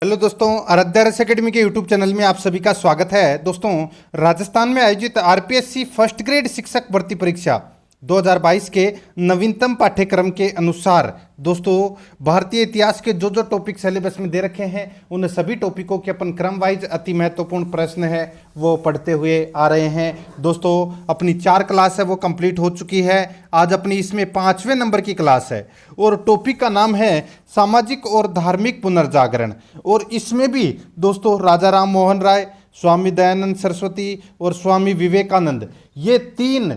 Hello दोस्तों, आराध्या रस academy के यूट्यूब चैनल में आप सभी का स्वागत है। दोस्तों, राजस्थान में आयोजित आरपीएससी फर्स्ट ग्रेड शिक्षक भर्ती परीक्षा 2022 के नवीनतम पाठ्यक्रम के अनुसार दोस्तों भारतीय इतिहास के जो जो टॉपिक सिलेबस में दे रखे हैं उन सभी टॉपिकों के अपन क्रम वाइज अति महत्वपूर्ण प्रश्न है वो पढ़ते हुए आ रहे हैं। दोस्तों, अपनी 4 क्लास है वो कंप्लीट हो चुकी है। आज अपनी इसमें 5वें नंबर की क्लास है और टॉपिक का नाम है सामाजिक और धार्मिक पुनर्जागरण। और इसमें भी दोस्तों राजा राम मोहन राय, स्वामी दयानंद सरस्वती और स्वामी विवेकानंद, ये 3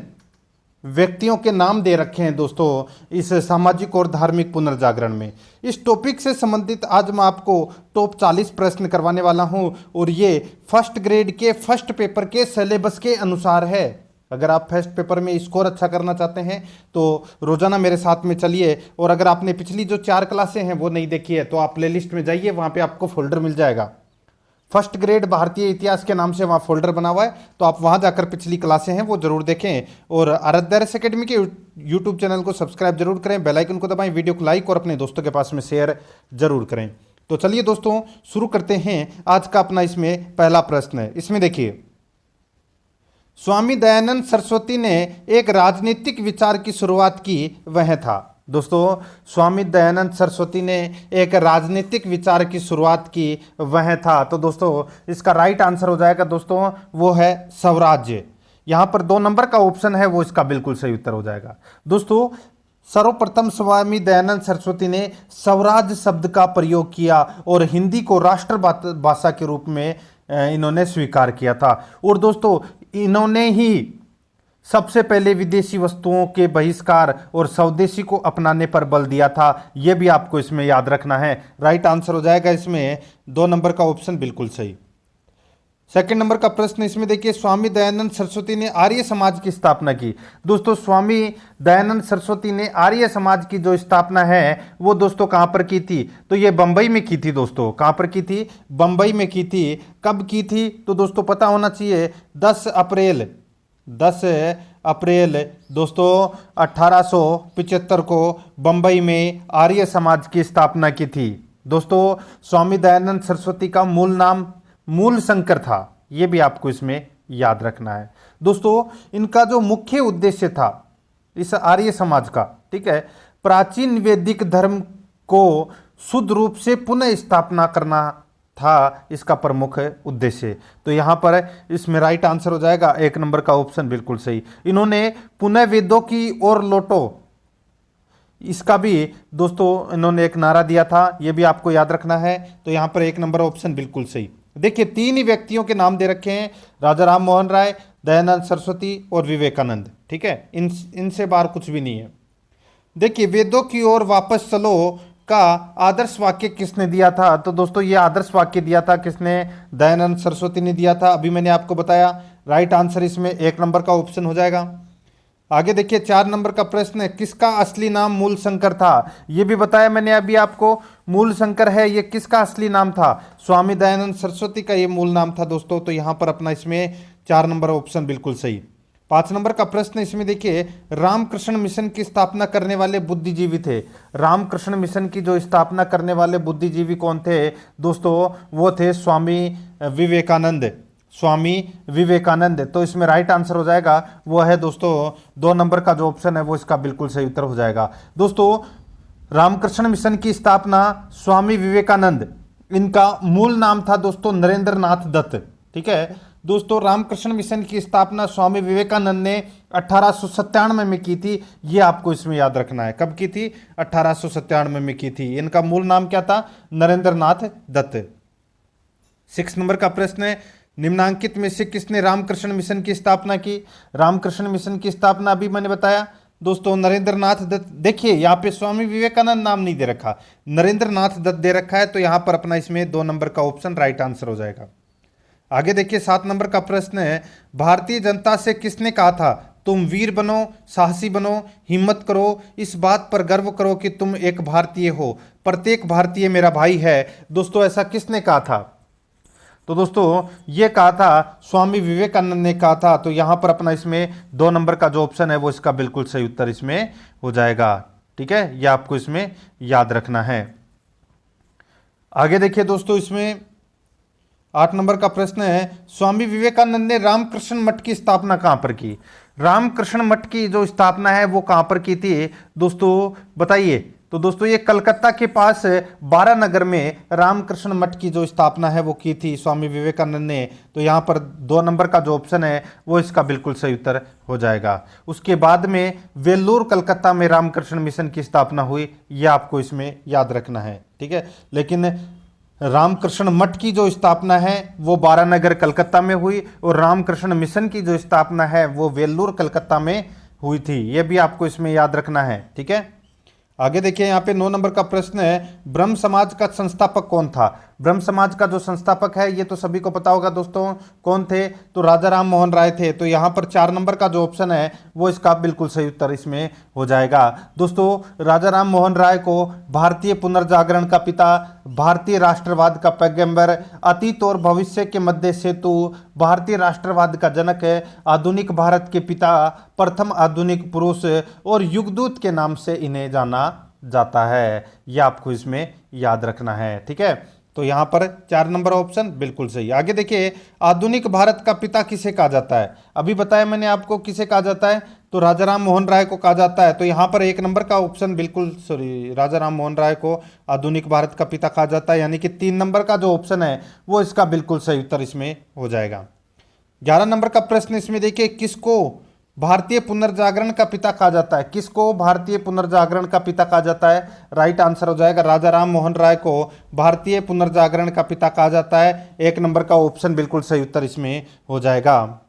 व्यक्तियों के नाम दे रखे हैं दोस्तों इस सामाजिक और धार्मिक पुनर्जागरण में। इस टॉपिक से संबंधित आज मैं आपको टॉप 40 प्रश्न करवाने वाला हूं और ये फर्स्ट ग्रेड के फर्स्ट पेपर के सिलेबस के अनुसार है। अगर आप फर्स्ट पेपर में स्कोर अच्छा करना चाहते हैं तो रोजाना मेरे साथ में चलिए। और अगर आपने पिछली जो 4 क्लासें हैं वो नहीं देखी है तो आप प्लेलिस्ट में जाइए, वहाँ पे आपको फोल्डर मिल जाएगा। फर्स्ट ग्रेड भारतीय इतिहास के नाम से वहाँ फोल्डर बना हुआ है, तो आप वहाँ जाकर पिछली क्लासें हैं वो जरूर देखें। और आराध्या रस एकेडमी के यूट्यूब चैनल को सब्सक्राइब जरूर करें, बेल आइकन को दबाएं, वीडियो को लाइक और अपने दोस्तों के पास में शेयर जरूर करें। तो चलिए दोस्तों शुरू करते हैं। आज का अपना इसमें पहला प्रश्न है, इसमें देखिए, स्वामी दयानंद सरस्वती ने एक राजनीतिक विचार की शुरुआत की, वह था। दोस्तों, स्वामी दयानंद सरस्वती ने एक राजनीतिक विचार की शुरुआत की, वह था। तो दोस्तों इसका राइट आंसर हो जाएगा दोस्तों वो है स्वराज्य। यहाँ पर 2 नंबर का ऑप्शन है वो इसका बिल्कुल सही उत्तर हो जाएगा। दोस्तों, सर्वप्रथम स्वामी दयानंद सरस्वती ने स्वराज शब्द का प्रयोग किया और हिंदी को राष्ट्र भाषा के रूप में इन्होंने स्वीकार किया था। और दोस्तों इन्होंने ही सबसे पहले विदेशी वस्तुओं के बहिष्कार और स्वदेशी को अपनाने पर बल दिया था। यह भी आपको इसमें याद रखना है। राइट आंसर हो जाएगा इसमें 2 नंबर का ऑप्शन बिल्कुल सही। सेकंड नंबर का प्रश्न इसमें देखिए, स्वामी दयानंद सरस्वती ने आर्य समाज की स्थापना की। दोस्तों, स्वामी दयानंद सरस्वती ने आर्य समाज की जो स्थापना है वो दोस्तों कहां पर की थी? तो ये बंबई में की थी। दोस्तों कहां पर की थी? बंबई में की थी। कब की थी? तो दोस्तों पता होना चाहिए 10 अप्रैल दोस्तों 1875 को बंबई में आर्य समाज की स्थापना की थी। दोस्तों स्वामी दयानंद सरस्वती का मूल नाम मूलशंकर था, यह भी आपको इसमें याद रखना है। दोस्तों इनका जो मुख्य उद्देश्य था इस आर्य समाज का, ठीक है, प्राचीन वैदिक धर्म को शुद्ध रूप से पुनः स्थापना करना था इसका प्रमुख उद्देश्य। तो यहां पर इसमें राइट आंसर हो जाएगा 1 नंबर का ऑप्शन बिल्कुल सही। इन्होंने पुनः वेदों की ओर लौटो, इसका भी दोस्तों इन्होंने एक नारा दिया था, यह भी आपको याद रखना है। तो यहां पर 1 नंबर ऑप्शन बिल्कुल सही। देखिए 3 ही व्यक्तियों के नाम दे रखे हैं, राजा राम मोहन राय, दयानंद सरस्वती और विवेकानंद, ठीक है, इनसे बाहर कुछ भी नहीं है। देखिए वेदों की ओर वापस चलो का आदर्श वाक्य किसने दिया था? तो दोस्तों ये आदर्श वाक्य दिया था किसने? दयानंद सरस्वती ने दिया था। अभी मैंने आपको बताया। राइट आंसर इसमें 1 नंबर का ऑप्शन हो जाएगा। आगे देखिए 4 नंबर का प्रश्न है, किसका असली नाम मूलशंकर था? ये भी बताया मैंने अभी आपको, मूलशंकर है ये किसका असली नाम था? स्वामी दयानंद सरस्वती का ये मूल नाम था दोस्तों। तो यहां पर अपना इसमें 4 नंबर ऑप्शन बिल्कुल सही। 5 नंबर का प्रश्न इसमें देखिए, रामकृष्ण मिशन की स्थापना करने वाले बुद्धिजीवी थे। रामकृष्ण मिशन की जो स्थापना करने वाले बुद्धिजीवी कौन थे दोस्तों? वो थे स्वामी विवेकानंद। स्वामी विवेकानंद। तो इसमें राइट आंसर हो जाएगा वो है दोस्तों 2 नंबर का जो ऑप्शन है वो इसका बिल्कुल सही उत्तर हो जाएगा। दोस्तों रामकृष्ण मिशन की स्थापना स्वामी विवेकानंद, इनका मूल नाम था दोस्तों नरेंद्र नाथ दत्त, ठीक है। दोस्तों रामकृष्ण मिशन की स्थापना स्वामी विवेकानंद ने 1897 में की थी, यह आपको इसमें याद रखना है। कब की थी? 1897 में की थी। इनका मूल नाम क्या था? नरेंद्र नाथ दत्त। 6 नंबर का प्रश्न है, निम्नांकित में से किसने रामकृष्ण मिशन की स्थापना की? रामकृष्ण मिशन की स्थापना अभी मैंने बताया दोस्तों नरेंद्र नाथ दत्त। देखिए यहाँ पे स्वामी विवेकानंद नाम नहीं दे रखा, नरेंद्र नाथ दत्त दे रखा है। तो यहां पर अपना इसमें 2 नंबर का ऑप्शन राइट आंसर हो जाएगा। आगे देखिए 7 नंबर का प्रश्न है, भारतीय जनता से किसने कहा था तुम वीर बनो, साहसी बनो, हिम्मत करो, इस बात पर गर्व करो कि तुम एक भारतीय हो, प्रत्येक भारतीय मेरा भाई है। दोस्तों ऐसा किसने कहा था? तो दोस्तों ये कहा था स्वामी विवेकानंद ने कहा था। तो यहां पर अपना इसमें 2 नंबर का जो ऑप्शन है वो इसका बिल्कुल सही उत्तर इसमें हो जाएगा, ठीक है। यह आपको इसमें याद रखना है। आगे देखिए दोस्तों, इसमें 8 नंबर का प्रश्न है, स्वामी विवेकानंद ने रामकृष्ण मठ की स्थापना कहां पर की? रामकृष्ण मठ की जो स्थापना है वो कहां पर की थी दोस्तों, बताइए। तो दोस्तों ये कलकत्ता के पास बारा नगर में रामकृष्ण मठ की जो स्थापना है वो की थी स्वामी विवेकानंद ने। तो यहाँ पर 2 नंबर का जो ऑप्शन है वो इसका बिल्कुल सही उत्तर हो जाएगा। उसके बाद में वेल्लोर कलकत्ता में रामकृष्ण मिशन की स्थापना हुई, यह आपको इसमें याद रखना है, ठीक है। लेकिन रामकृष्ण मठ की जो स्थापना है वो बारानगर कलकत्ता में हुई और रामकृष्ण मिशन की जो स्थापना है वो वेल्लोर कलकत्ता में हुई थी, यह भी आपको इसमें याद रखना है, ठीक है। आगे देखिए, यहाँ पे 9 नंबर का प्रश्न है, ब्रह्म समाज का संस्थापक कौन था? ब्रह्म समाज का जो संस्थापक है ये तो सभी को पता होगा दोस्तों, कौन थे? तो राजा राम मोहन राय थे। तो यहाँ पर 4 नंबर का जो ऑप्शन है वो इसका बिल्कुल सही उत्तर इसमें हो जाएगा। दोस्तों राजा राम मोहन राय को भारतीय पुनर्जागरण का पिता, भारतीय राष्ट्रवाद का पैगंबर, अतीत और भविष्य के मध्य सेतु, भारतीय राष्ट्रवाद का जनक, आधुनिक भारत के पिता, प्रथम आधुनिक पुरुष और युगदूत के नाम से इन्हें जाना जाता है, यह आपको इसमें याद रखना है, ठीक है। तो यहाँ पर 4 नंबर ऑप्शन बिल्कुल सही। आगे देखिए, आधुनिक भारत का पिता किसे कहा जाता है? अभी बताया मैंने आपको किसे कहा जाता है, तो राजा राम मोहन राय को कहा जाता है। तो यहाँ पर 1 नंबर का ऑप्शन बिल्कुल सॉरी, राजा राम मोहन राय को आधुनिक भारत का पिता कहा जाता है, यानी कि 3 नंबर का जो ऑप्शन है वो इसका बिल्कुल सही उत्तर इसमें हो जाएगा। 11 नंबर का प्रश्न इसमें देखिए, किसको भारतीय पुनर्जागरण का पिता कहा जाता है? किसको भारतीय पुनर्जागरण का पिता कहा जाता है? राइट आंसर हो जाएगा, राजा राम मोहन राय को भारतीय पुनर्जागरण का पिता कहा जाता है। 1 नंबर का ऑप्शन बिल्कुल सही उत्तर इसमें हो जाएगा।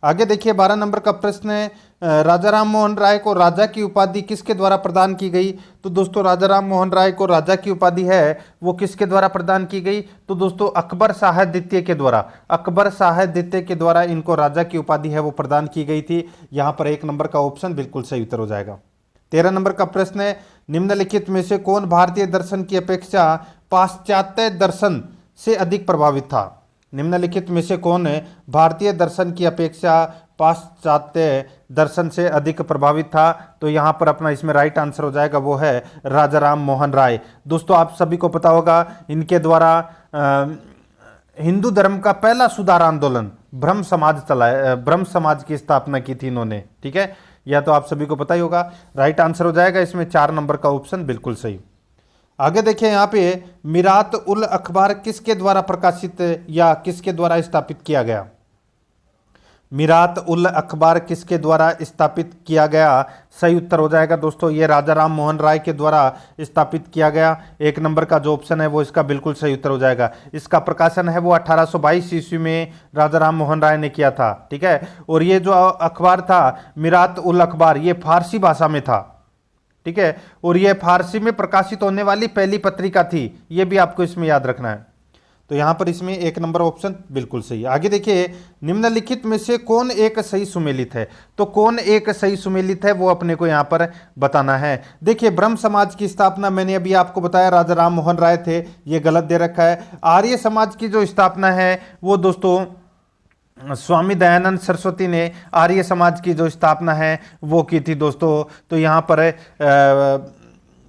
आगे देखिए, 12 नंबर का प्रश्न है, राजा राम मोहन राय को राजा की उपाधि किसके द्वारा प्रदान की गई? तो दोस्तों राजा राम मोहन राय को राजा की उपाधि है वो किसके द्वारा प्रदान की गई? तो दोस्तों अकबर शाह द्वितीय के द्वारा, अकबर शाह द्वितीय के द्वारा इनको राजा की उपाधि है वो प्रदान की गई थी। यहाँ पर 1 नंबर का ऑप्शन बिल्कुल सही उत्तर हो जाएगा। 13 नंबर का प्रश्न है, निम्नलिखित में से कौन भारतीय दर्शन की अपेक्षा पाश्चात्य दर्शन से अधिक प्रभावित था? निम्नलिखित में से कौन भारतीय दर्शन की अपेक्षा पाश्चात्य दर्शन से अधिक प्रभावित था? तो यहाँ पर अपना इसमें राइट आंसर हो जाएगा, वो है राजा राम मोहन राय। दोस्तों आप सभी को पता होगा इनके द्वारा हिंदू धर्म का पहला सुधार आंदोलन ब्रह्म समाज चलाया, ब्रह्म समाज की स्थापना की थी इन्होंने, ठीक है। यह तो आप सभी को पता ही होगा। राइट आंसर हो जाएगा इसमें 4 नंबर का ऑप्शन बिल्कुल सही। आगे देखिए, यहाँ पे मिरात उल अखबार किसके द्वारा प्रकाशित या किसके द्वारा स्थापित किया गया? मिरात उल अखबार किसके द्वारा स्थापित किया गया? सही उत्तर हो जाएगा दोस्तों, ये राजा राम मोहन राय के द्वारा स्थापित किया गया। 1 नंबर का जो ऑप्शन है वो इसका बिल्कुल सही उत्तर हो जाएगा। इसका प्रकाशन है वो 1822 ईस्वी में राजा राम मोहन राय ने किया था, ठीक है। और ये जो अखबार था मिरात उल अखबार, ये फारसी भाषा में था, ठीक है। और यह फारसी में प्रकाशित होने वाली पहली पत्रिका थी, यह भी आपको इसमें याद रखना है। तो यहां पर इसमें 1 नंबर ऑप्शन बिल्कुल सही। आगे देखिए, निम्नलिखित में से कौन एक सही सुमेलित है? तो कौन एक सही सुमेलित है वो अपने को यहां पर बताना है। देखिए, ब्रह्म समाज की स्थापना मैंने अभी आपको बताया राजा राम मोहन राय थे, ये गलत दे रखा है। आर्य समाज की जो स्थापना है वो दोस्तों स्वामी दयानंद सरस्वती ने आर्य समाज की जो स्थापना है वो की थी दोस्तों। तो यहाँ पर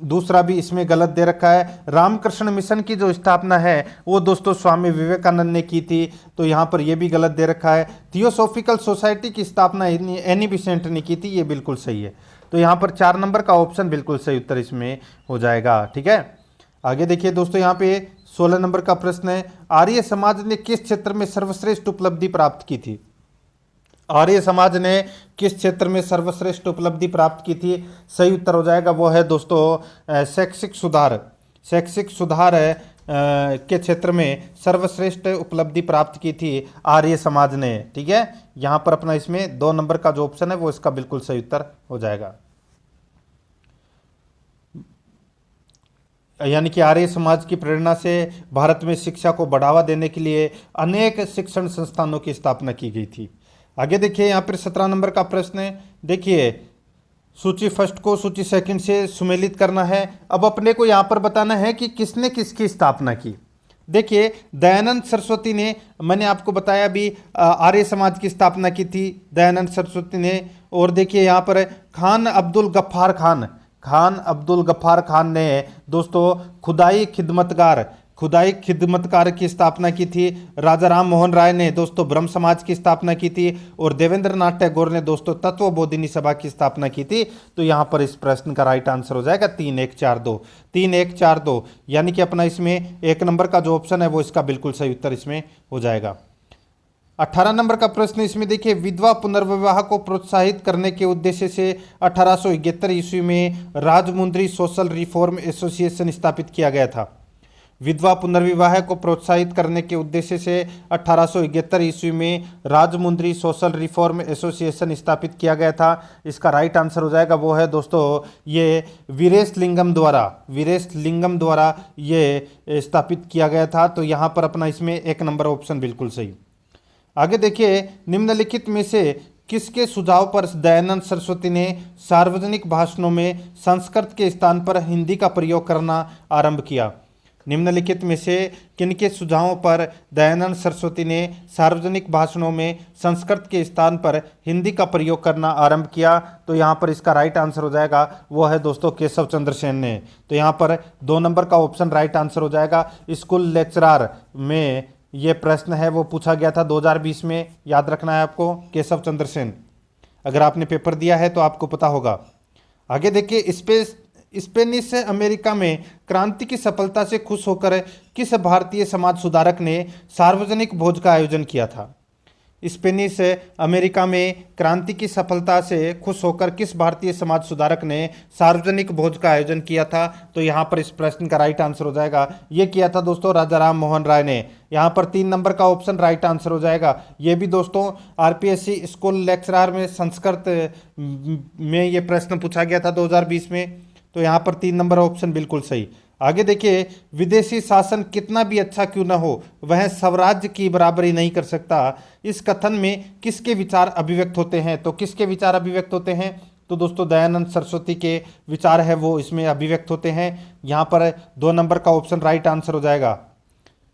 दूसरा भी इसमें गलत दे रखा है। रामकृष्ण मिशन की जो स्थापना है वो दोस्तों स्वामी विवेकानंद ने की थी, तो यहाँ पर यह भी गलत दे रखा है। थियोसॉफिकल सोसाइटी की स्थापना एनी बेसेंट ने की थी, ये बिल्कुल सही है। तो यहाँ पर 4 नंबर का ऑप्शन बिल्कुल सही उत्तर इसमें हो जाएगा, ठीक है। आगे देखिए दोस्तों, यहाँ पे 16 नंबर का प्रश्न है, आर्य समाज ने किस क्षेत्र में सर्वश्रेष्ठ उपलब्धि प्राप्त की थी? आर्य समाज ने किस क्षेत्र में सर्वश्रेष्ठ उपलब्धि प्राप्त की थी? सही उत्तर हो जाएगा, वो है दोस्तों शैक्षिक सुधार। शैक्षिक सुधार के क्षेत्र में सर्वश्रेष्ठ उपलब्धि प्राप्त की थी आर्य समाज ने, ठीक है। यहाँ पर अपना इसमें 2 नंबर का जो ऑप्शन है वो इसका बिल्कुल सही उत्तर हो जाएगा, यानी कि आर्य समाज की प्रेरणा से भारत में शिक्षा को बढ़ावा देने के लिए अनेक शिक्षण संस्थानों की स्थापना की गई थी। आगे देखिए, यहाँ पर 17 नंबर का प्रश्न है। देखिए, सूची फर्स्ट को सूची सेकंड से सुमेलित करना है। अब अपने को यहाँ पर बताना है कि किसने किसकी स्थापना की। देखिए, दयानंद सरस्वती ने, मैंने आपको बताया अभी, आर्य समाज की स्थापना की थी दयानंद सरस्वती ने। और देखिए यहाँ पर खान अब्दुल गफ्फार खान, खान अब्दुल गफ्फार खान ने दोस्तों खुदाई खिदमतगार, खुदाई खिदमतकार की स्थापना की थी। राजा राम मोहन राय ने दोस्तों ब्रह्म समाज की स्थापना की थी। और देवेंद्र नाथ टैगोर ने दोस्तों तत्वबोधिनी सभा की स्थापना की थी। तो यहाँ पर इस प्रश्न का राइट आंसर हो जाएगा 3142। 3142 यानी कि अपना इसमें 1 नंबर का जो ऑप्शन है वो इसका बिल्कुल सही उत्तर इसमें हो जाएगा। 18 नंबर का प्रश्न इसमें देखिए, विधवा पुनर्विवाह को प्रोत्साहित करने के उद्देश्य से 1871 ईस्वी में राजमुंद्री सोशल रिफॉर्म एसोसिएशन स्थापित किया गया था। विधवा पुनर्विवाह को प्रोत्साहित करने के उद्देश्य से 1871 ईस्वी में राजमुंद्री सोशल रिफॉर्म एसोसिएशन स्थापित किया गया था। इसका राइट आंसर हो जाएगा वो है दोस्तों ये वीरेशलिंगम द्वारा ये स्थापित किया गया था। तो यहाँ पर अपना इसमें 1 नंबर ऑप्शन बिल्कुल सही। आगे देखिए, निम्नलिखित में से किसके सुझाव पर दयानंद सरस्वती ने सार्वजनिक भाषणों में संस्कृत के स्थान पर हिंदी का प्रयोग करना आरंभ किया। निम्नलिखित में से किनके सुझावों पर दयानंद सरस्वती ने सार्वजनिक भाषणों में संस्कृत के स्थान पर हिंदी का प्रयोग करना आरंभ किया। तो यहाँ पर इसका राइट आंसर हो जाएगा वो है दोस्तों केशव चंद्र सेन ने। तो यहाँ पर 2 नंबर का ऑप्शन राइट आंसर हो जाएगा। स्कूल लेक्चरार में ये प्रश्न है वो पूछा गया था 2020 में, याद रखना है आपको, केशव चंद्र सेन। अगर आपने पेपर दिया है तो आपको पता होगा। आगे देखिए, स्पेनिश अमेरिका में क्रांति की सफलता से खुश होकर किस भारतीय समाज सुधारक ने सार्वजनिक भोज का आयोजन किया था। स्पेनिश अमेरिका में क्रांति की सफलता से खुश होकर किस भारतीय समाज सुधारक ने सार्वजनिक भोज का आयोजन किया था। तो यहाँ पर इस प्रश्न का राइट आंसर हो जाएगा, ये किया था दोस्तों राजा राम मोहन राय ने। यहाँ पर 3 नंबर का ऑप्शन राइट आंसर हो जाएगा। ये भी दोस्तों आरपीएससी स्कूल लेक्चरार में संस्कृत में ये प्रश्न पूछा गया था 2020 में। तो यहाँ पर 3 नंबर ऑप्शन बिल्कुल सही। आगे देखिए, विदेशी शासन कितना भी अच्छा क्यों न हो वह स्वराज्य की बराबरी नहीं कर सकता। इस कथन में किसके विचार अभिव्यक्त होते हैं। तो किसके विचार अभिव्यक्त होते हैं। तो दोस्तों दयानंद सरस्वती के विचार है वो इसमें अभिव्यक्त होते हैं। यहाँ पर 2 नंबर का ऑप्शन राइट आंसर हो जाएगा।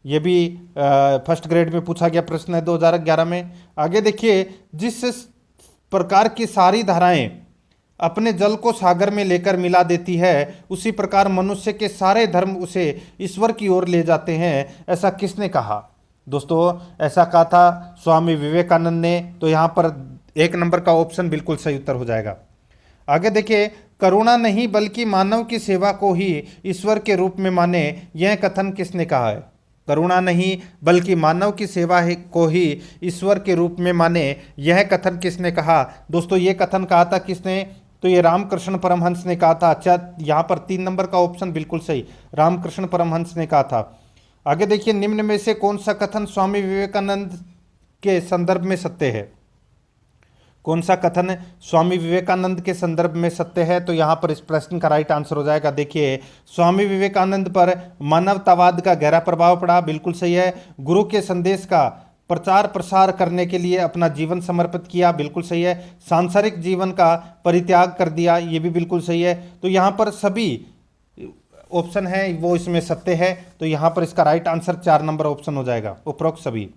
ये भी फर्स्ट ग्रेड में पूछा गया प्रश्न है 2011 में। आगे देखिए, जिस प्रकार की सारी धाराएं अपने जल को सागर में लेकर मिला देती है उसी प्रकार मनुष्य के सारे धर्म उसे ईश्वर की ओर ले जाते हैं, ऐसा किसने कहा। दोस्तों ऐसा कहा था स्वामी विवेकानंद ने। तो यहाँ पर 1 नंबर का ऑप्शन बिल्कुल सही उत्तर हो जाएगा। आगे देखिए, करुणा नहीं बल्कि मानव की सेवा को ही ईश्वर के रूप में माने, यह कथन किसने कहा है। करुणा नहीं बल्कि मानव की सेवा को ही ईश्वर के रूप में माने, यह कथन किसने कहा। दोस्तों ये कथन कहा था किसने। तो ये रामकृष्ण परमहंस ने कहा था। अच्छा, यहाँ पर 3 नंबर का ऑप्शन बिल्कुल सही, रामकृष्ण परमहंस ने कहा था। आगे देखिए, निम्न में से कौन सा कथन स्वामी विवेकानंद के संदर्भ में सत्य है। कौन सा कथन स्वामी विवेकानंद के संदर्भ में सत्य है। तो यहाँ पर इस प्रश्न का राइट आंसर हो जाएगा। देखिए, स्वामी विवेकानंद पर मानवतावाद का गहरा प्रभाव पड़ा, बिल्कुल सही है। गुरु के संदेश का प्रचार प्रसार करने के लिए अपना जीवन समर्पित किया, बिल्कुल सही है। सांसारिक जीवन का परित्याग कर दिया, ये भी बिल्कुल सही है। तो यहाँ पर सभी ऑप्शन है वो इसमें सत्य है। तो यहाँ पर इसका राइट आंसर 4 नंबर ऑप्शन हो जाएगा, उपरोक्त सभी।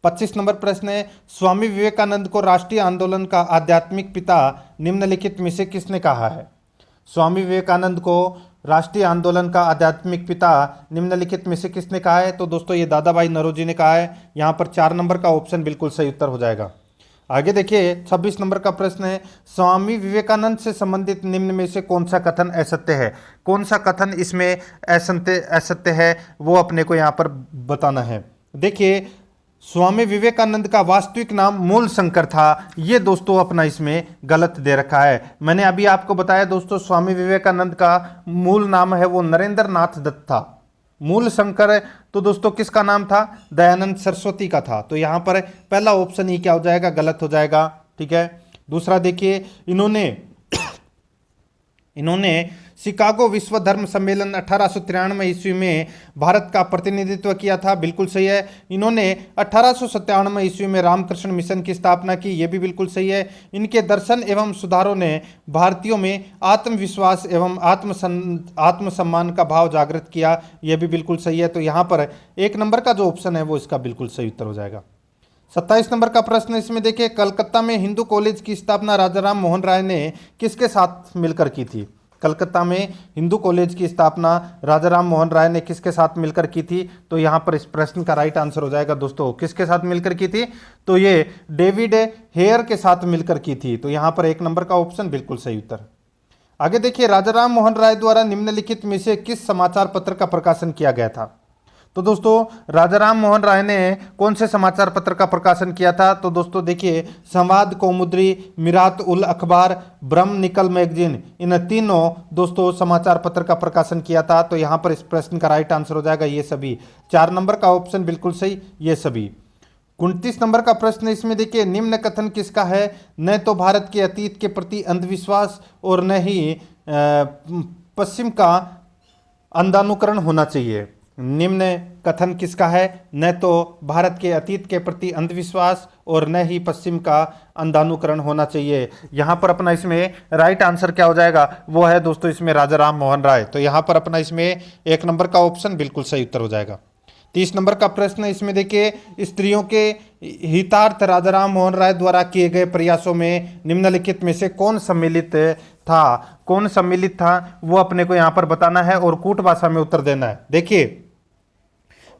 25 नंबर प्रश्न है, स्वामी विवेकानंद को राष्ट्रीय आंदोलन का आध्यात्मिक पिता निम्नलिखित में से किसने कहा है। स्वामी विवेकानंद को राष्ट्रीय आंदोलन का आध्यात्मिक पिता निम्नलिखित में से किसने कहा है। तो दोस्तों ये दादा भाई नौरोजी ने कहा है। यहाँ पर 4 नंबर का ऑप्शन बिल्कुल सही उत्तर हो जाएगा। आगे देखिए, 26 नंबर का प्रश्न है, स्वामी विवेकानंद से संबंधित निम्न में से कौन सा कथन असत्य है। कौन सा कथन इसमें असत्य है वो अपने को यहाँ पर बताना है। देखिए, स्वामी विवेकानंद का वास्तविक नाम मूल शंकर था, ये दोस्तों अपना इसमें गलत दे रखा है। मैंने अभी आपको बताया दोस्तों स्वामी विवेकानंद का मूल नाम है वो नरेंद्र नाथ दत्त था। मूल शंकर तो दोस्तों किसका नाम था, दयानंद सरस्वती का था। तो यहाँ पर पहला ऑप्शन ही क्या हो जाएगा, गलत हो जाएगा। ठीक है, दूसरा देखिए, इन्होंने शिकागो विश्व धर्म सम्मेलन 1893 ईस्वी में भारत का प्रतिनिधित्व किया था, बिल्कुल सही है। इन्होंने 1897 ईस्वी में रामकृष्ण मिशन की स्थापना की, ये भी बिल्कुल सही है। इनके दर्शन एवं सुधारों ने भारतीयों में आत्मविश्वास एवं आत्मसम्मान का भाव जागृत किया, यह भी बिल्कुल सही है। तो यहाँ पर 1 नंबर का जो ऑप्शन है वो इसका बिल्कुल सही उत्तर हो जाएगा। 27 नंबर का प्रश्न इसमें देखिए, कलकत्ता में हिंदू कॉलेज की स्थापना राजा राम मोहन राय ने किसके साथ मिलकर की थी। कलकत्ता में हिंदू कॉलेज की स्थापना राजा राम मोहन राय ने किसके साथ मिलकर की थी? तो यहाँ पर इस प्रश्न का राइट आंसर हो जाएगा दोस्तों, किसके साथ मिलकर की थी? तो ये डेविड हेयर के साथ मिलकर की थी। तो यहाँ पर 1 नंबर का ऑप्शन बिल्कुल सही उत्तर। आगे देखिए, राजा राम मोहन राय द्वारा निम्नलिखित में से किस समाचार पत्र का प्रकाशन किया गया था? तो दोस्तों, राजा राम मोहन राय ने कौन से समाचार पत्र का प्रकाशन किया था? तो दोस्तों देखिए, संवाद कौमुदी, मिरात उल अखबार, ब्रह्म निकल मैगजीन, इन तीनों दोस्तों समाचार पत्र का प्रकाशन किया था। तो यहाँ पर इस प्रश्न का राइट आंसर हो जाएगा ये सभी। 4 नंबर का ऑप्शन बिल्कुल सही, ये सभी। 29 नंबर का प्रश्न इसमें देखिए, निम्न कथन किसका है? न तो भारत के अतीत के प्रति अंधविश्वास और न ही पश्चिम का अंधानुकरण होना चाहिए। निम्न कथन किसका है? न तो भारत के अतीत के प्रति अंधविश्वास और न ही पश्चिम का अंधानुकरण होना चाहिए। यहाँ पर अपना इसमें राइट आंसर क्या हो जाएगा? वो है दोस्तों इसमें राजा राम मोहन राय। तो यहाँ पर अपना इसमें 1 नंबर का ऑप्शन बिल्कुल सही उत्तर हो जाएगा। 30 नंबर का प्रश्न इसमें देखिए, स्त्रियों के हितार्थ राजा राम मोहन राय द्वारा किए गए प्रयासों में निम्नलिखित में से कौन सम्मिलित था? कौन सम्मिलित था वो अपने को यहाँ पर बताना है और कूट भाषा में उत्तर देना है। देखिए,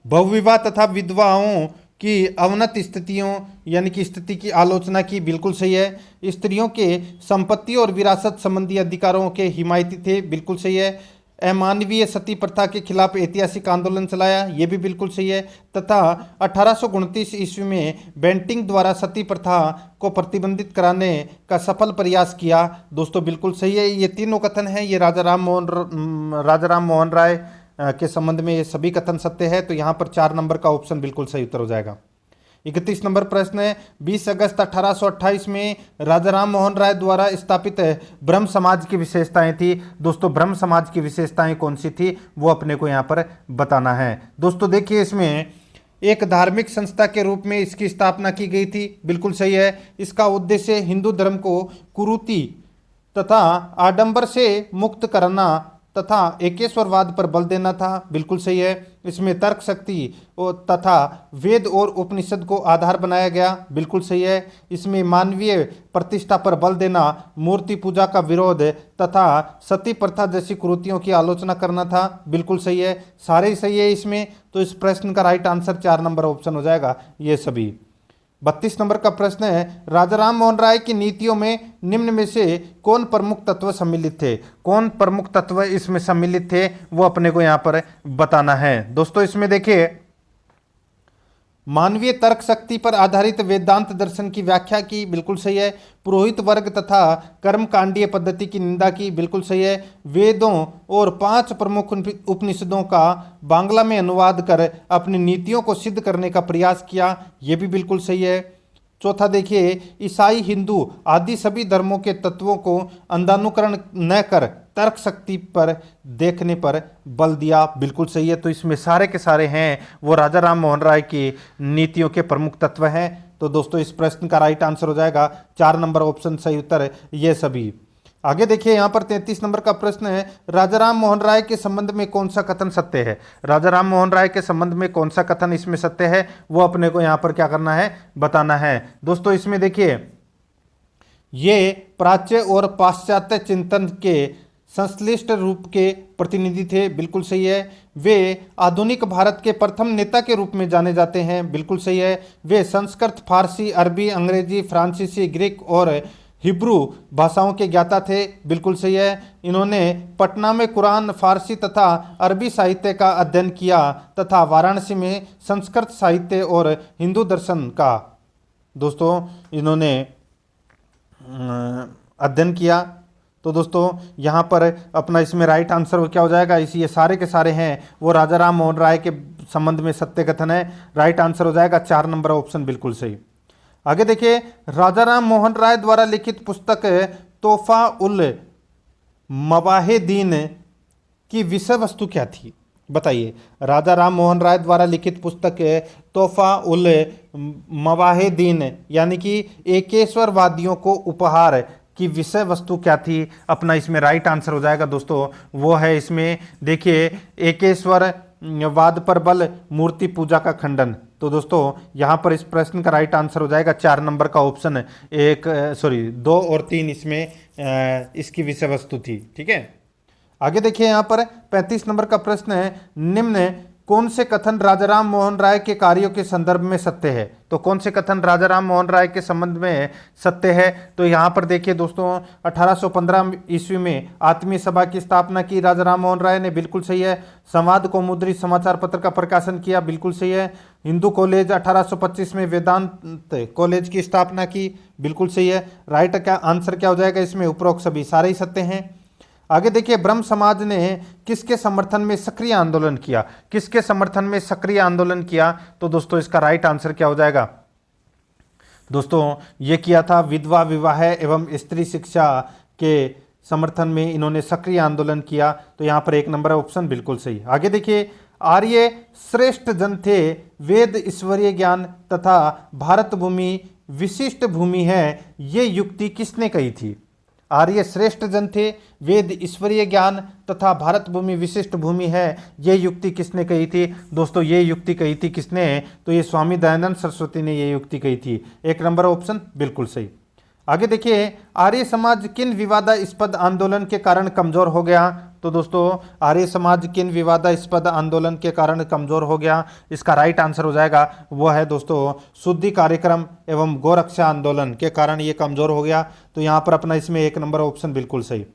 बहुविवाह तथा विधवाओं की अवनत स्थितियों यानी कि स्थिति की आलोचना की, बिल्कुल सही है। स्त्रियों के संपत्ति और विरासत संबंधी अधिकारों के हिमायती थे, बिल्कुल सही है। अमानवीय सती प्रथा के खिलाफ ऐतिहासिक आंदोलन चलाया, ये भी बिल्कुल सही है। तथा 1829 ईस्वी में बेंटिंग द्वारा सती प्रथा को प्रतिबंधित कराने का सफल प्रयास किया, दोस्तों बिल्कुल सही है। ये तीनों कथन हैं, ये राजा राम मोहन राय के संबंध में ये सभी कथन सत्य है। तो यहाँ पर 4 नंबर का ऑप्शन बिल्कुल सही उत्तर हो जाएगा। 31 नंबर प्रश्न है, 20 अगस्त 1828 में राजा राम मोहन राय द्वारा स्थापित ब्रह्म समाज की विशेषताएं थी। दोस्तों, ब्रह्म समाज की विशेषताएं कौन सी थी वो अपने को यहाँ पर बताना है। दोस्तों देखिए, इसमें एक धार्मिक संस्था के रूप में इसकी स्थापना की गई थी, बिल्कुल सही है। इसका उद्देश्य हिंदू धर्म को कुरीति तथा आडंबर से मुक्त करना तथा एकेश्वरवाद पर बल देना था, बिल्कुल सही है। इसमें तर्क शक्ति तथा वेद और उपनिषद को आधार बनाया गया, बिल्कुल सही है। इसमें मानवीय प्रतिष्ठा पर बल देना, मूर्ति पूजा का विरोध तथा सती प्रथा जैसी कुरीतियों की आलोचना करना था, बिल्कुल सही है। सारे ही सही है इसमें। तो इस प्रश्न का राइट आंसर 4 नंबर ऑप्शन हो जाएगा, ये सभी। 32 नंबर का प्रश्न है, राजा राम मोहन राय की नीतियों में निम्न में से कौन प्रमुख तत्व सम्मिलित थे? कौन प्रमुख तत्व इसमें सम्मिलित थे वो अपने को यहाँ पर बताना है। दोस्तों इसमें देखिए, मानवीय तर्क शक्ति पर आधारित वेदांत दर्शन की व्याख्या की, बिल्कुल सही है। पुरोहित वर्ग तथा कर्मकांडीय पद्धति की निंदा की, बिल्कुल सही है। वेदों और 5 प्रमुख उपनिषदों का बांग्ला में अनुवाद कर अपनी नीतियों को सिद्ध करने का प्रयास किया, यह भी बिल्कुल सही है। चौथा देखिए, ईसाई हिंदू आदि सभी धर्मों के तत्वों को अंधानुकरण न कर तर्क शक्ति पर देखने पर बल दिया, बिल्कुल सही है। तो इसमें सारे के सारे हैं वो राजा राम मोहन राय की नीतियों के प्रमुख तत्व हैं। तो दोस्तों इस प्रश्न का राइट आंसर हो जाएगा 4 नंबर ऑप्शन सही उत्तर है, ये सभी। आगे देखिए, यहाँ पर 33 नंबर का प्रश्न है, राजा राम मोहन राय के संबंध में कौन सा कथन सत्य है? राजा राम मोहन राय के संबंध में कौन सा कथन इसमें सत्य है वो अपने को यहाँ पर क्या करना है, बताना है। दोस्तों इसमें देखिए, ये प्राच्य और पाश्चात्य चिंतन के संश्लिष्ट रूप के प्रतिनिधि थे, बिल्कुल सही है। वे आधुनिक भारत के प्रथम नेता के रूप में जाने जाते हैं, बिल्कुल सही है। वे संस्कृत, फारसी, अरबी, अंग्रेजी, फ्रांसीसी, ग्रीक और हिब्रू भाषाओं के ज्ञाता थे, बिल्कुल सही है। इन्होंने पटना में कुरान, फारसी तथा अरबी साहित्य का अध्ययन किया तथा वाराणसी में संस्कृत साहित्य और हिंदू दर्शन का दोस्तों इन्होंने अध्ययन किया। तो दोस्तों यहाँ पर अपना इसमें राइट आंसर क्या हो जाएगा, इसी ये सारे के सारे हैं वो राजा राम मोहन राय के संबंध में सत्य कथन है। राइट आंसर हो जाएगा 4 नंबर ऑप्शन बिल्कुल सही। आगे देखिए, राजा राम मोहन राय द्वारा लिखित पुस्तक तोहफा उल मवाहिदीन की विषय वस्तु क्या थी? बताइए। राजा राम मोहन राय द्वारा लिखित पुस्तक तोहफा उल मवाहिदीन यानी कि एकेश्वरवादियों को उपहार की विषय वस्तु क्या थी? अपना इसमें राइट आंसर हो जाएगा दोस्तों, वो है इसमें देखिए, एकेश्वरवाद पर बल, मूर्ति पूजा का खंडन। तो दोस्तों यहाँ पर इस प्रश्न का राइट आंसर हो जाएगा 4 नंबर का ऑप्शन 2 और 3 इसमें इसकी विषय वस्तु थी, ठीक है। आगे देखिए यहाँ पर 35 नंबर का प्रश्न है, निम्न कौन से कथन राजाराम मोहन राय के कार्यों के संदर्भ में सत्य है। तो कौन से कथन राजाराम मोहन राय के संबंध में सत्य है। तो यहाँ पर देखिए दोस्तों 1815 ईस्वी में आत्मीय सभा की स्थापना की राजाराम मोहन राय ने, बिल्कुल सही है। संवाद कौमुदी समाचार पत्र का प्रकाशन किया, बिल्कुल सही है। हिंदू कॉलेज 1825 में वेदांत कॉलेज की स्थापना की, बिल्कुल सही है। राइट का आंसर क्या हो जाएगा इसमें, उपरोक्त सभी सारे ही सत्य हैं। आगे देखिए ब्रह्म समाज ने किसके समर्थन में सक्रिय आंदोलन किया, किसके समर्थन में सक्रिय आंदोलन किया। तो दोस्तों इसका राइट आंसर क्या हो जाएगा दोस्तों, ये किया था विधवा विवाह एवं स्त्री शिक्षा के समर्थन में इन्होंने सक्रिय आंदोलन किया। तो यहाँ पर 1 नंबर ऑप्शन बिल्कुल सही। आगे देखिए आर्य श्रेष्ठ जन थे, वेद ईश्वरीय ज्ञान तथा भारत भूमि विशिष्ट भूमि है, ये युक्ति किसने कही थी। आर्य श्रेष्ठ जन थे, वेद ईश्वरीय ज्ञान तथा भारत भूमि विशिष्ट भूमि है, ये युक्ति किसने कही थी। दोस्तों ये युक्ति कही थी किसने, तो ये स्वामी दयानंद सरस्वती ने ये युक्ति कही थी। 1 नंबर ऑप्शन बिल्कुल सही। आगे देखिए आर्य समाज किन विवादास्पद आंदोलन के कारण कमजोर हो गया। तो दोस्तों आर्य समाज किन विवादास्पद आंदोलन के कारण कमजोर हो गया, इसका राइट आंसर हो जाएगा वो है दोस्तों शुद्धि कार्यक्रम एवं गोरक्षा आंदोलन के कारण ये कमजोर हो गया। तो यहाँ पर अपना इसमें 1 नंबर ऑप्शन बिल्कुल सही।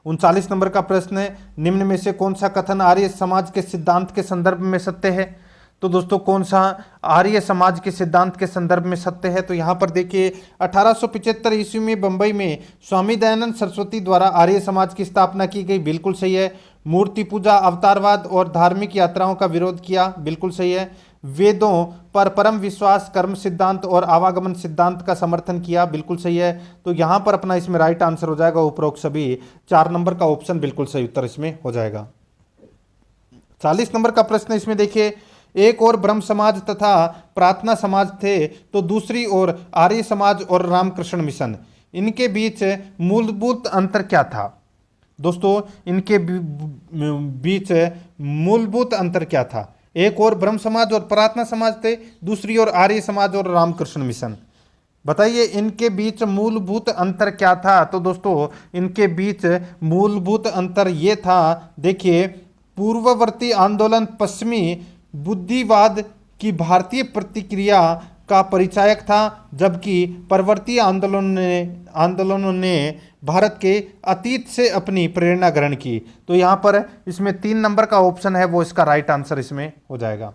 39 नंबर का प्रश्न है, निम्न में से कौन सा कथन आर्य समाज के सिद्धांत के संदर्भ में सत्य है। तो दोस्तों कौन सा आर्य समाज के सिद्धांत के संदर्भ में सत्य है। तो यहाँ पर देखिए 1875 ईस्वी में बंबई में स्वामी दयानंद सरस्वती द्वारा आर्य समाज की स्थापना की गई, बिल्कुल सही है। मूर्ति पूजा, अवतारवाद और धार्मिक यात्राओं का विरोध किया, बिल्कुल सही है। वेदों पर परम विश्वास, कर्म सिद्धांत और आवागमन सिद्धांत का समर्थन किया, बिल्कुल सही है। तो यहाँ पर अपना इसमें राइट आंसर हो जाएगा उपरोक्त सभी। 4 नंबर का ऑप्शन बिल्कुल सही उत्तर इसमें हो जाएगा। 40 नंबर का प्रश्न इसमें देखिए, एक और ब्रह्म समाज तथा प्रार्थना समाज थे तो दूसरी ओर आर्य समाज और रामकृष्ण मिशन, इनके बीच मूलभूत अंतर क्या था। दोस्तों इनके बीच मूलभूत अंतर क्या था। एक और ब्रह्म समाज और प्रार्थना समाज थे, दूसरी ओर आर्य समाज और रामकृष्ण मिशन, बताइए इनके बीच मूलभूत अंतर क्या था। तो दोस्तों इनके बीच मूलभूत अंतर ये था, देखिए पूर्ववर्ती आंदोलन पश्चिमी बुद्धिवाद की भारतीय प्रतिक्रिया का परिचायक था, जबकि परवर्ती आंदोलनों ने भारत के अतीत से अपनी प्रेरणा ग्रहण की। तो यहाँ पर इसमें 3 नंबर का ऑप्शन है वो इसका राइट आंसर इसमें हो जाएगा।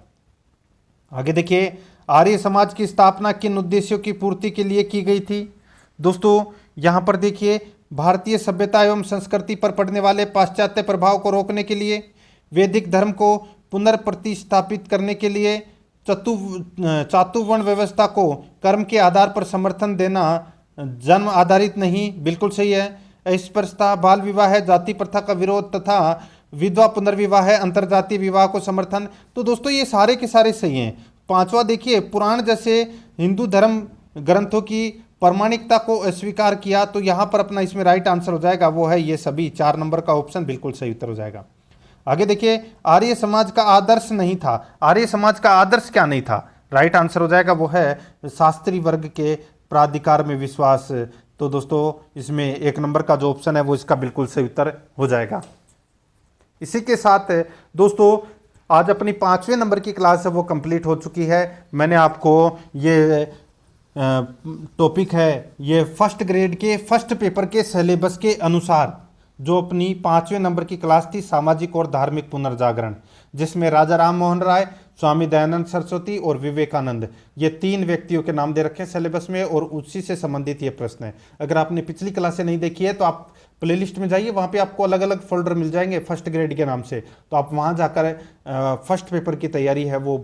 आगे देखिए आर्य समाज की स्थापना किन उद्देश्यों की पूर्ति के लिए की गई थी। दोस्तों यहाँ पर देखिए भारतीय सभ्यता एवं संस्कृति पर पड़ने वाले पाश्चात्य प्रभाव को रोकने के लिए, वैदिक धर्म को पुनर्प्रतिस्थापित करने के लिए, चातुवर्ण व्यवस्था को कर्म के आधार पर समर्थन देना, जन्म आधारित नहीं, बिल्कुल सही है। अस्पृश्यता, बाल विवाह, जाति प्रथा का विरोध तथा विधवा पुनर्विवाह, अंतरजातीय विवाह को समर्थन। तो दोस्तों ये सारे के सारे सही हैं। 5वां देखिए पुराण जैसे हिंदू धर्म ग्रंथों की प्रामाणिकता को अस्वीकार किया। तो यहाँ पर अपना इसमें राइट आंसर हो जाएगा वो है ये सभी। 4 नंबर का ऑप्शन बिल्कुल सही उत्तर हो जाएगा। आगे देखिए आर्य समाज का आदर्श नहीं था। आर्य समाज का आदर्श क्या नहीं था, राइट आंसर हो जाएगा वो है शास्त्री वर्ग के प्राधिकार में विश्वास। तो दोस्तों इसमें 1 नंबर का जो ऑप्शन है वो इसका बिल्कुल सही उत्तर हो जाएगा। इसी के साथ दोस्तों आज अपनी 5वें नंबर की क्लास है वो कंप्लीट हो चुकी है। मैंने आपको ये टॉपिक है ये फर्स्ट ग्रेड के फर्स्ट पेपर के सिलेबस के अनुसार जो अपनी 5वें नंबर की क्लास थी सामाजिक और धार्मिक पुनर्जागरण, जिसमें राजा राम मोहन राय, स्वामी दयानंद सरस्वती और विवेकानंद, ये 3 व्यक्तियों के नाम दे रखे हैं सिलेबस में और उसी से संबंधित ये प्रश्न है। अगर आपने पिछली क्लासें नहीं देखी है तो आप प्लेलिस्ट में जाइए, वहाँ पे आपको अलग अलग फोल्डर मिल जाएंगे फर्स्ट ग्रेड के नाम से। तो आप वहाँ जाकर फर्स्ट पेपर की तैयारी है वो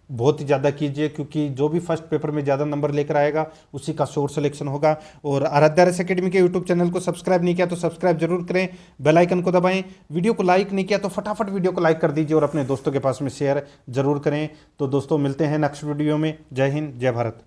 बहुत ही ज़्यादा कीजिए, क्योंकि जो भी फर्स्ट पेपर में ज़्यादा नंबर लेकर आएगा उसी का शोर्ट सिलेक्शन होगा। और आराध्या रस अकेडमी के यूट्यूब चैनल को सब्सक्राइब नहीं किया तो सब्सक्राइब जरूर करें, बेल आइकन को दबाएं। वीडियो को लाइक नहीं किया तो फटाफट वीडियो को लाइक कर दीजिए और अपने दोस्तों के पास में शेयर जरूर करें। तो दोस्तों मिलते हैं नेक्स्ट वीडियो में। जय हिंद, जय भारत।